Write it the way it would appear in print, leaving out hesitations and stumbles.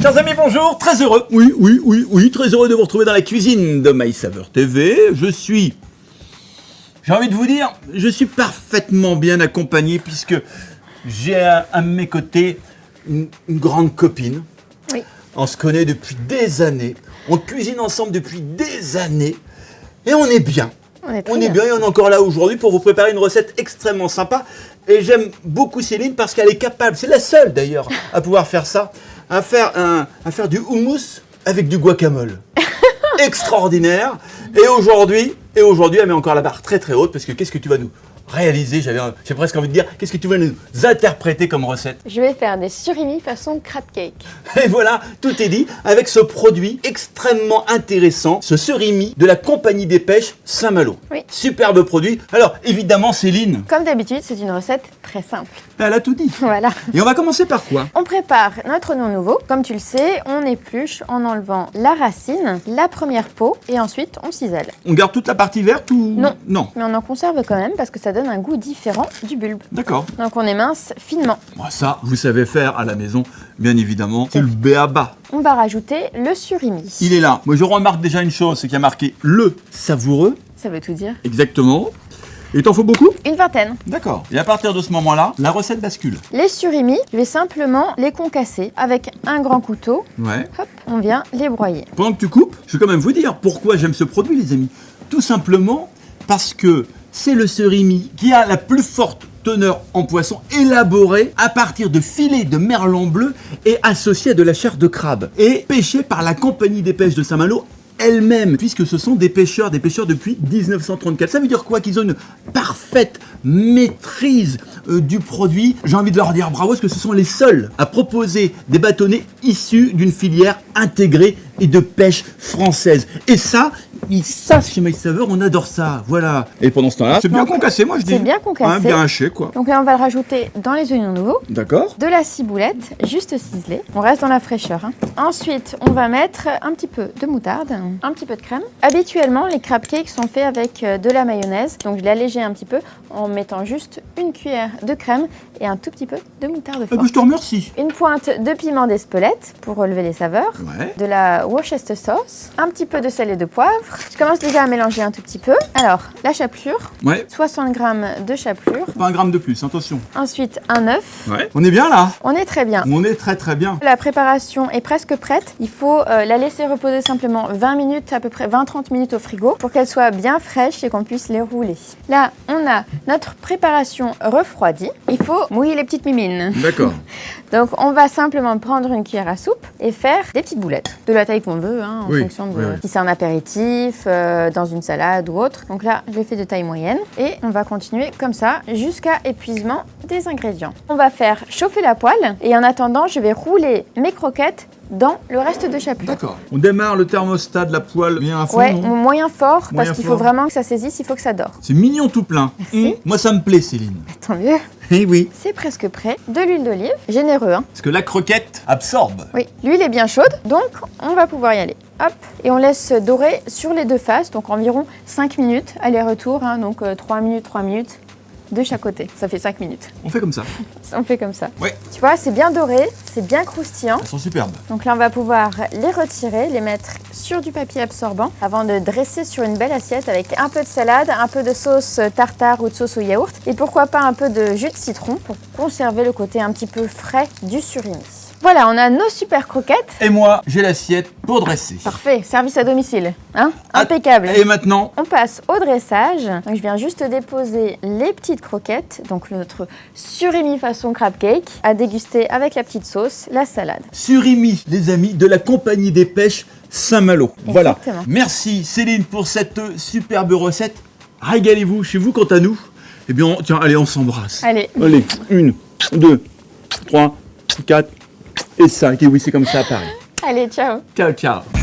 Chers amis, bonjour, très heureux, oui, très heureux de vous retrouver dans la cuisine de My Saveur TV. J'ai envie de vous dire, je suis parfaitement bien accompagné puisque j'ai à mes côtés une grande copine. Oui. On se connaît depuis des années, on cuisine ensemble depuis des années et on est bien. On est bien et on est encore là aujourd'hui pour vous préparer une recette extrêmement sympa. Et j'aime beaucoup Céline parce qu'elle est capable, c'est la seule d'ailleurs, à pouvoir faire ça, à faire du houmous avec du guacamole. Extraordinaire. Et aujourd'hui, elle met encore la barre très très haute parce que qu'est-ce que tu vas nous réaliser, j'ai presque envie de dire, qu'est-ce que tu vas nous interpréter comme recette? Je vais faire des surimi façon crab cake. Et voilà, tout est dit avec ce produit extrêmement intéressant, ce surimi de la compagnie des pêches Saint-Malo. Oui. Superbe produit. Alors évidemment Céline, Comme d'habitude, c'est une recette très simple. elle a tout dit. Voilà. Et on va commencer par quoi? On prépare notre oignon nouveau. Comme tu le sais, on épluche en enlevant la racine, la première peau et ensuite on cisèle. On garde toute la partie verte ou... Non. Mais on en conserve quand même parce que ça donne un goût différent du bulbe. D'accord. Donc on émince finement. Moi ça, vous savez faire à la maison, bien évidemment. C'est le b.a.-ba. On va rajouter le surimi. Il est là. Moi je remarque déjà une chose, c'est qu'il y a marqué le savoureux. Ça veut tout dire. Exactement. Et t'en faut beaucoup? Une vingtaine. D'accord. Et à partir de ce moment-là, la recette bascule. Les surimi, je vais simplement les concasser avec un grand couteau. Ouais. Hop, on vient les broyer. Pendant que tu coupes, je vais quand même vous dire pourquoi j'aime ce produit, les amis. Tout simplement parce que c'est le surimi qui a la plus forte teneur en poisson, élaboré à partir de filets de merlan bleu et associé à de la chair de crabe. Et pêché par la compagnie des pêches de Saint-Malo elle-même, puisque ce sont des pêcheurs depuis 1934. Ça veut dire quoi? Qu'ils ont une parfaite maîtrise du produit. J'ai envie de leur dire bravo, parce que ce sont les seuls à proposer des bâtonnets issus d'une filière intégrée et de pêche française. Et ça chez My Saveur, on adore ça, voilà. Et pendant ce temps-là, c'est bien concassé, moi je dis. C'est bien concassé. Hein, bien haché, quoi. Donc là, on va le rajouter dans les oignons nouveaux. D'accord. De la ciboulette, juste ciselée. On reste dans la fraîcheur. Ensuite, on va mettre un petit peu de moutarde, un petit peu de crème. Habituellement, les crab cakes sont faits avec de la mayonnaise. Donc je l'ai allégé un petit peu en mettant juste une cuillère de crème et un tout petit peu de moutarde forte. Je te remercie. Une pointe de piment d'Espelette pour relever les saveurs. Ouais. De la Worcester sauce. Un petit peu de sel et de poivre. Je commence déjà à mélanger un tout petit peu. Alors, la chapelure. Ouais. 60 g de chapelure. Pas un gramme de plus, attention. Ensuite, un œuf. Ouais. On est bien là? On est très bien. On est très très bien. La préparation est presque prête. Il faut la laisser reposer simplement 20 minutes, à peu près 20-30 minutes au frigo pour qu'elle soit bien fraîche et qu'on puisse les rouler. Là, on a notre préparation refroidie. Il faut mouiller les petites mimines. D'accord. Donc, on va simplement prendre une cuillère à soupe et faire des petites boulettes. De la taille qu'on veut, hein, en fonction de si c'est un apéritif, dans une salade ou autre. Donc là, je l'ai fait de taille moyenne. Et on va continuer comme ça jusqu'à épuisement des ingrédients. On va faire chauffer la poêle et en attendant, je vais rouler mes croquettes dans le reste de chapelure. D'accord. On démarre le thermostat de la poêle bien à fond. Ouais, non moyen fort, Moyen parce qu'il fort. faut vraiment que ça saisisse, il faut que ça dort. C'est mignon tout plein. Merci. Moi ça me plaît, Céline. Tant mieux. Eh oui. C'est presque prêt. De l'huile d'olive, généreux, hein. Parce que la croquette absorbe. Oui, l'huile est bien chaude, donc on va pouvoir y aller. Hop, et on laisse dorer sur les deux faces, donc environ 5 minutes, aller-retour, hein, donc 3 minutes de chaque côté. Ça fait 5 minutes. On fait comme ça. On fait comme ça. Ouais. Tu vois, c'est bien doré, c'est bien croustillant. Elles sont superbes. Donc là, on va pouvoir les retirer, les mettre sur du papier absorbant avant de dresser sur une belle assiette avec un peu de salade, un peu de sauce tartare ou de sauce au yaourt et pourquoi pas un peu de jus de citron pour conserver le côté un petit peu frais du surimi. Voilà, on a nos super croquettes. Et moi, j'ai l'assiette pour dresser. Parfait, service à domicile. Hein? Impeccable. Et maintenant, On passe au dressage. Donc, je viens juste déposer les petites croquettes, donc notre surimi façon crab cake, à déguster avec la petite sauce, la salade. surimi, les amis, de la compagnie des pêches Saint-Malo. Voilà. Exactement. Merci Céline pour cette superbe recette. Régalez-vous chez vous, quant à nous. Eh bien, tiens, allez, on s'embrasse. Allez. Allez, 1, 2, 3, 4 et 5. Et oui, c'est comme ça à Paris. Allez, ciao. Ciao, ciao.